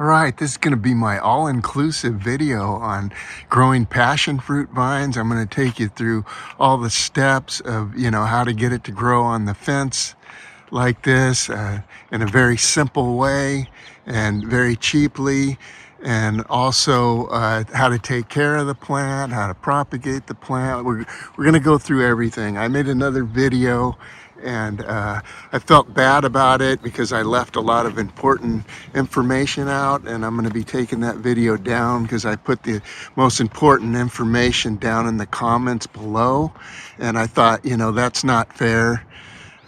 All right, this is going to be my all-inclusive video on growing passion fruit vines. I'm going to take you through all the steps of, how to get it to grow on the fence like this in a very simple way and very cheaply, and also how to take care of the plant, how to propagate the plant. We're going to go through everything. I made another video and I felt bad about it because I left a lot of important information out, and I'm going to be taking that video down because I put the most important information down in the comments below, and I thought, that's not fair.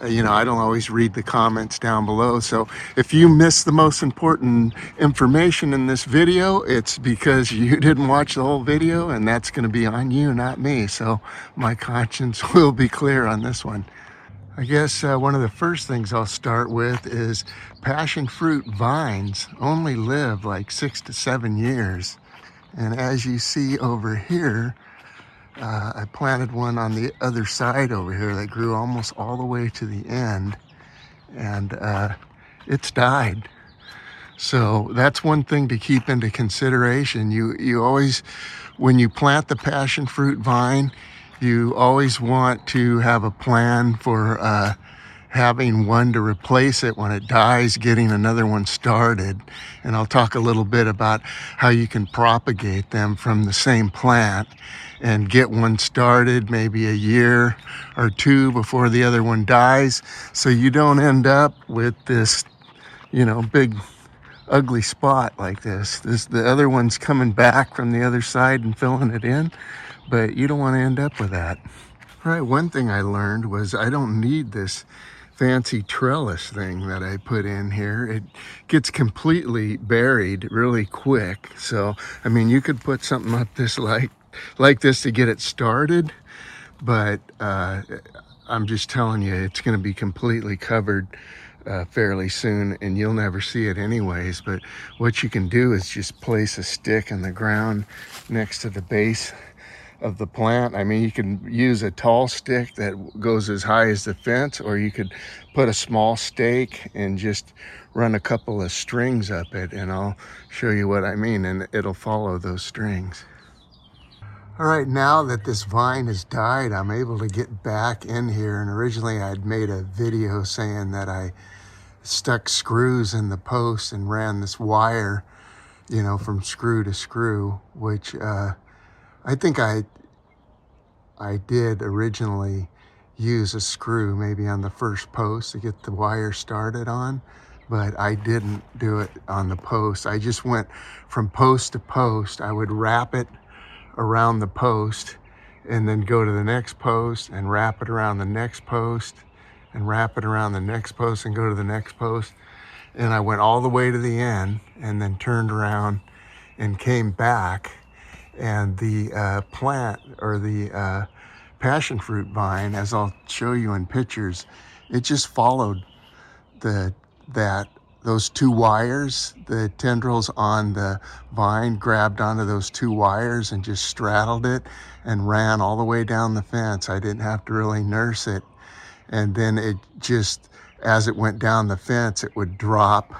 I don't always read the comments down below. So if you miss the most important information in this video, it's because you didn't watch the whole video, and that's going to be on you, not me. So my conscience will be clear on this one. I guess one of the first things I'll start with is passion fruit vines only live like 6 to 7 years. And as you see over here, I planted one on the other side over here that grew almost all the way to the end, and it's died. So that's one thing to keep into consideration. You always, when you plant the passion fruit vine, you always want to have a plan for having one to replace it when it dies, getting another one started. And I'll talk a little bit about how you can propagate them from the same plant and get one started maybe a year or two before the other one dies, so you don't end up with this, big ugly spot like this. The other one's coming back from the other side and filling it in, but you don't want to end up with that. Right, one thing I learned was I don't need this fancy trellis thing that I put in here. It gets completely buried really quick. So, you could put something up this like this to get it started, but I'm just telling you, it's going to be completely covered fairly soon, and you'll never see it anyways. But what you can do is just place a stick in the ground next to the base of the plant. You can use a tall stick that goes as high as the fence, or you could put a small stake and just run a couple of strings up it, and I'll show you what I mean, and it'll follow those strings. All right, now that this vine has died, I'm able to get back in here, and originally I'd made a video saying that I stuck screws in the post and ran this wire, from screw to screw, which I think I did originally use a screw maybe on the first post to get the wire started on, but I didn't do it on the post. I just went from post to post. I would wrap it around the post and then go to the next post and wrap it around the next post and wrap it around the next post and go to the next post. And I went all the way to the end and then turned around and came back, and the plant, or the passion fruit vine, as I'll show you in pictures, it just followed those two wires. The tendrils on the vine grabbed onto those two wires and just straddled it and ran all the way down the fence. I didn't have to really nurse it. And then it just, as it went down the fence, it would drop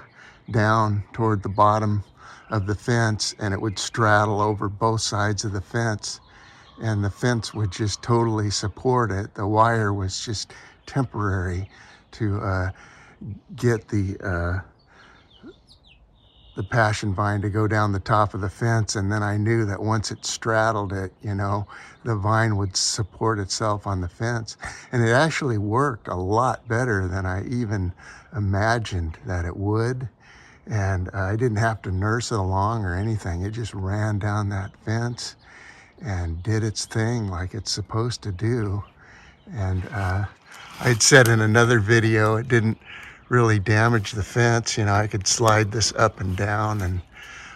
down toward the bottom of the fence, and it would straddle over both sides of the fence, and the fence would just totally support it. The wire was just temporary to get the passion vine to go down the top of the fence, and then I knew that once it straddled it, the vine would support itself on the fence. And it actually worked a lot better than I even imagined that it would. And I didn't have to nurse it along or anything. It just ran down that fence and did its thing like it's supposed to do. And I'd said in another video it didn't really damage the fence. I could slide this up and down,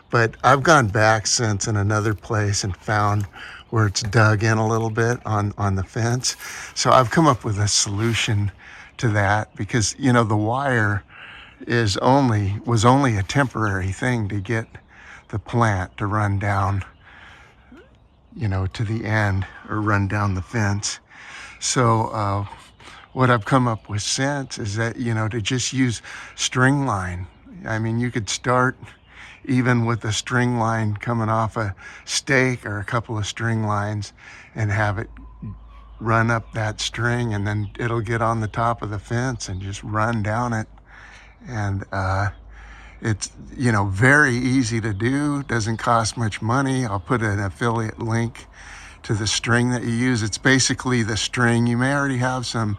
but I've gone back since in another place and found where it's dug in a little bit on the fence. So I've come up with a solution to that, because the wire was only a temporary thing to get the plant to run down, to the end, or run down the fence. So what I've come up with since is that, to just use string line. You could start even with a string line coming off a stake or a couple of string lines, and have it run up that string, and then it'll get on the top of the fence and just run down it. And it's, you know, very easy to do, doesn't cost much money. I'll put an affiliate link to the string that you use. It's basically the string. You may already have some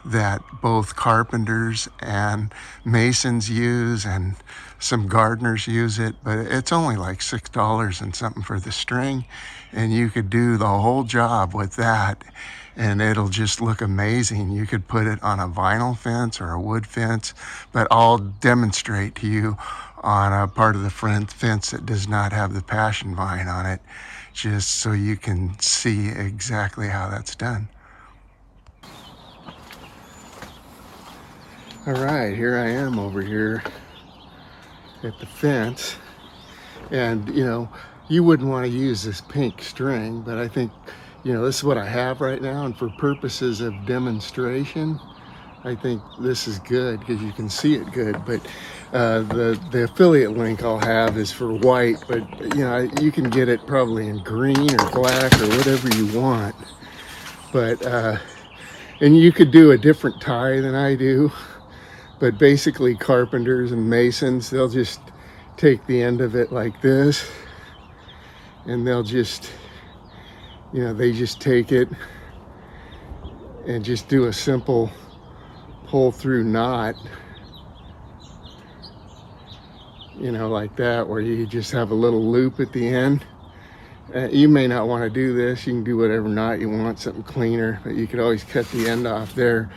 that both carpenters and masons use, and some gardeners use it, but it's only like $6 and something for the string, and you could do the whole job with that, and it'll just look amazing. You could put it on a vinyl fence or a wood fence, but I'll demonstrate to you on a part of the front fence that does not have the passion vine on it, just so you can see exactly how that's done. All right, here I am over here at the fence, and you know, you wouldn't want to use this pink string, but I think, you know, this is what I have right now, and for purposes of demonstration, I think this is good because you can see it good. But the affiliate link I'll have is for white, but you know, you can get it probably in green or black or whatever you want. But and you could do a different tie than I do, but basically carpenters and masons, they'll just take the end of it like this, and they'll just, you know, they just take it and just do a simple pull through knot, you know, like that, where you just have a little loop at the end. You may not want to do this. You can do whatever knot you want, something cleaner, but you could always cut the end off there.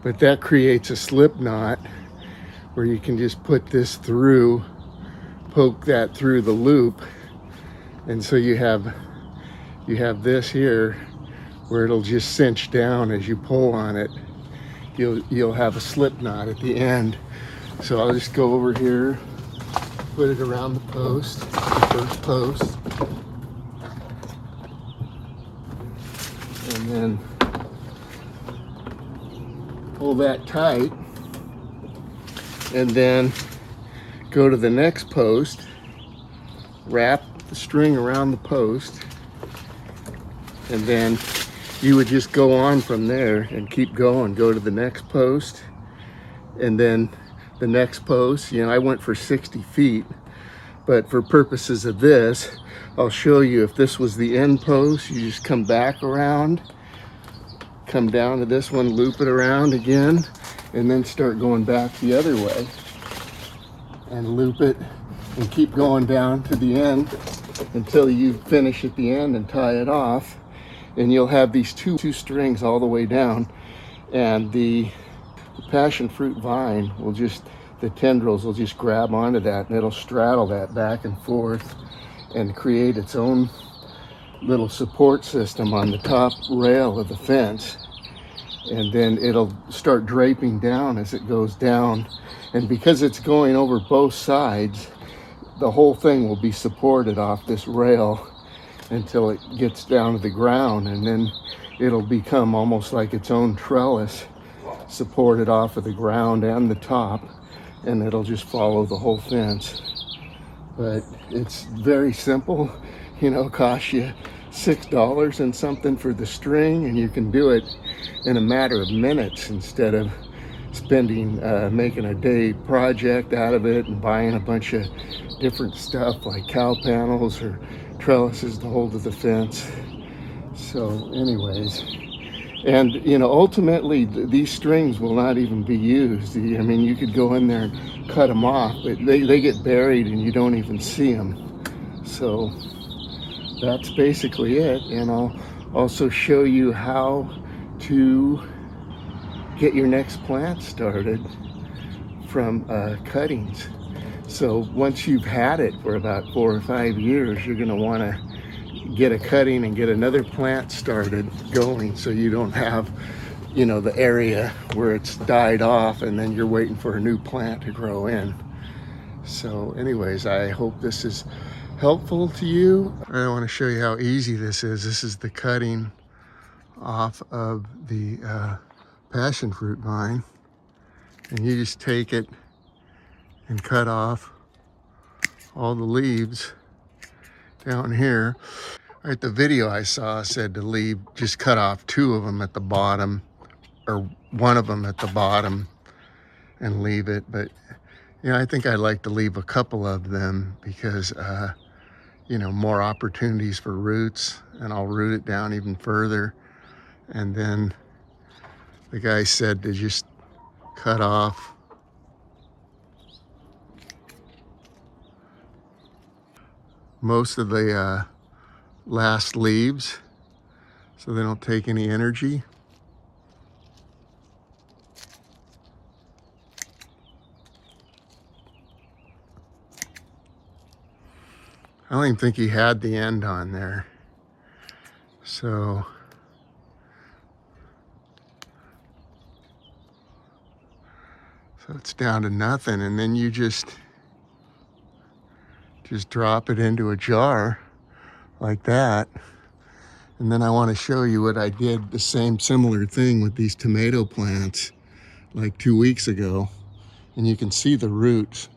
But that creates a slip knot where you can just put this through, poke that through the loop, and so you have this here where it'll just cinch down as you pull on it. You'll have a slip knot at the end. So I'll just go over here, put it around the post, the first post, and then pull that tight, and then go to the next post, wrap the string around the post, and then you would just go on from there and keep going. Go to the next post, and then the next post. You know, I went for 60 feet, but for purposes of this, I'll show you if this was the end post, you just come back around, come down to this one, loop it around again, and then start going back the other way and loop it and keep going down to the end until you finish at the end and tie it off. And you'll have these two strings all the way down, and the passion fruit vine will just, the tendrils will just grab onto that, and it'll straddle that back and forth and create its own little support system on the top rail of the fence. And then it'll start draping down as it goes down, and because it's going over both sides, the whole thing will be supported off this rail until it gets down to the ground, and then it'll become almost like its own trellis, supported off of the ground and the top, and it'll just follow the whole fence. But it's very simple, you know, costs you $6 and something for the string, and you can do it in a matter of minutes instead of spending making a day project out of it and buying a bunch of different stuff like cow panels or trellises to hold to the fence. So anyways, and you know, ultimately these strings will not even be used. I mean, you could go in there and cut them off, but they get buried and you don't even see them. So that's basically it. And I'll also show you how to get your next plant started from cuttings. So once you've had it for about 4 or 5 years, you're going to want to get a cutting and get another plant started going, so you don't have, you know, the area where it's died off and then you're waiting for a new plant to grow in. So anyways, I hope this is helpful to you. I want to show you how easy this is. This is the cutting off of the passion fruit vine, and you just take it and cut off all the leaves down here. All right, the video I saw said to leave, just cut off 2 of them at the bottom, or 1 of them at the bottom, and leave it. But you know, I think I'd like to leave a couple of them because you know, more opportunities for roots, and I'll root it down even further. And then the guy said to just cut off most of the last leaves so they don't take any energy. I don't even think he had the end on there. So it's down to nothing, and then you just drop it into a jar like that. And then I want to show you what I did, the same similar thing with these tomato plants like 2 weeks ago. And you can see the roots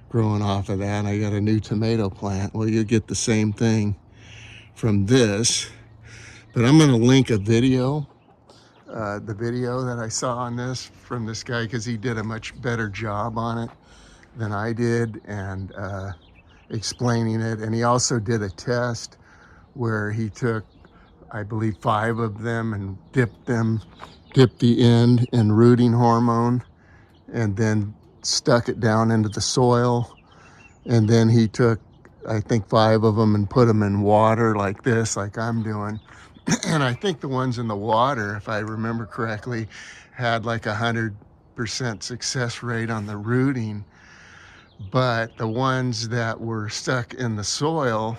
growing off of that. I got a new tomato plant. Well, you'll get the same thing from this. But I'm going to link a video, the video that I saw on this from this guy, because he did a much better job on it than I did, and explaining it. And he also did a test where he took, I believe, 5 of them and dipped the end in rooting hormone, and then stuck it down into the soil. And then he took, I think, 5 of them and put them in water like this, like I'm doing. And I think the ones in the water, if I remember correctly, had like 100% success rate on the rooting. But the ones that were stuck in the soil,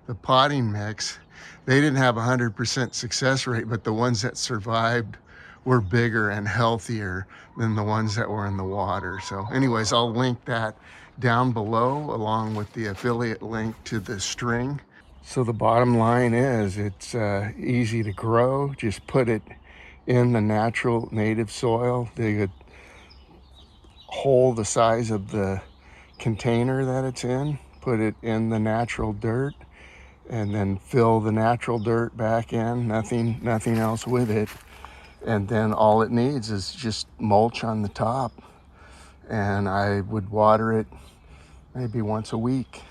the potting mix, they didn't have 100% success rate, but the ones that survived were bigger and healthier than the ones that were in the water. So anyways, I'll link that down below along with the affiliate link to the string. So the bottom line is it's easy to grow. Just put it in the natural native soil. Dig a hole the size of the container that it's in, put it in the natural dirt, and then fill the natural dirt back in, nothing else with it. And then all it needs is just mulch on the top. And I would water it maybe once a week.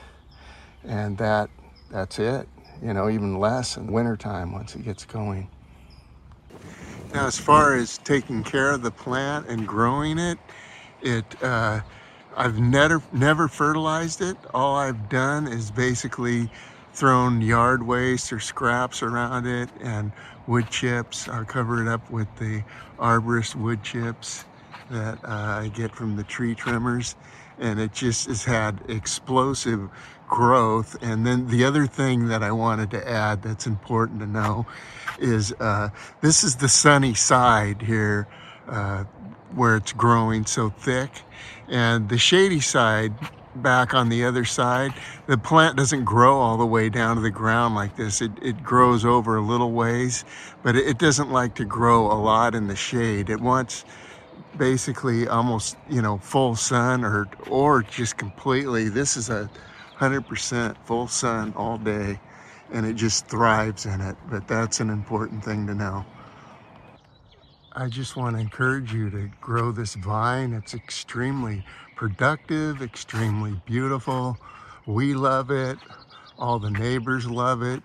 And that's it, you know, even less in wintertime once it gets going. Now, as far as taking care of the plant and growing it, I've never fertilized it. All I've done is basically thrown yard waste or scraps around it and wood chips. I'll cover it up with the arborist wood chips that I get from the tree trimmers, and it just has had explosive growth. And then the other thing that I wanted to add that's important to know is this is the sunny side here where it's growing so thick, and the shady side back on the other side, the plant doesn't grow all the way down to the ground like this. It grows over a little ways, but it doesn't like to grow a lot in the shade. It wants basically almost, you know, full sun or just completely. This is 100% full sun all day, and it just thrives in it. But that's an important thing to know. I just want to encourage you to grow this vine. It's extremely productive, extremely beautiful. We love it. All the neighbors love it.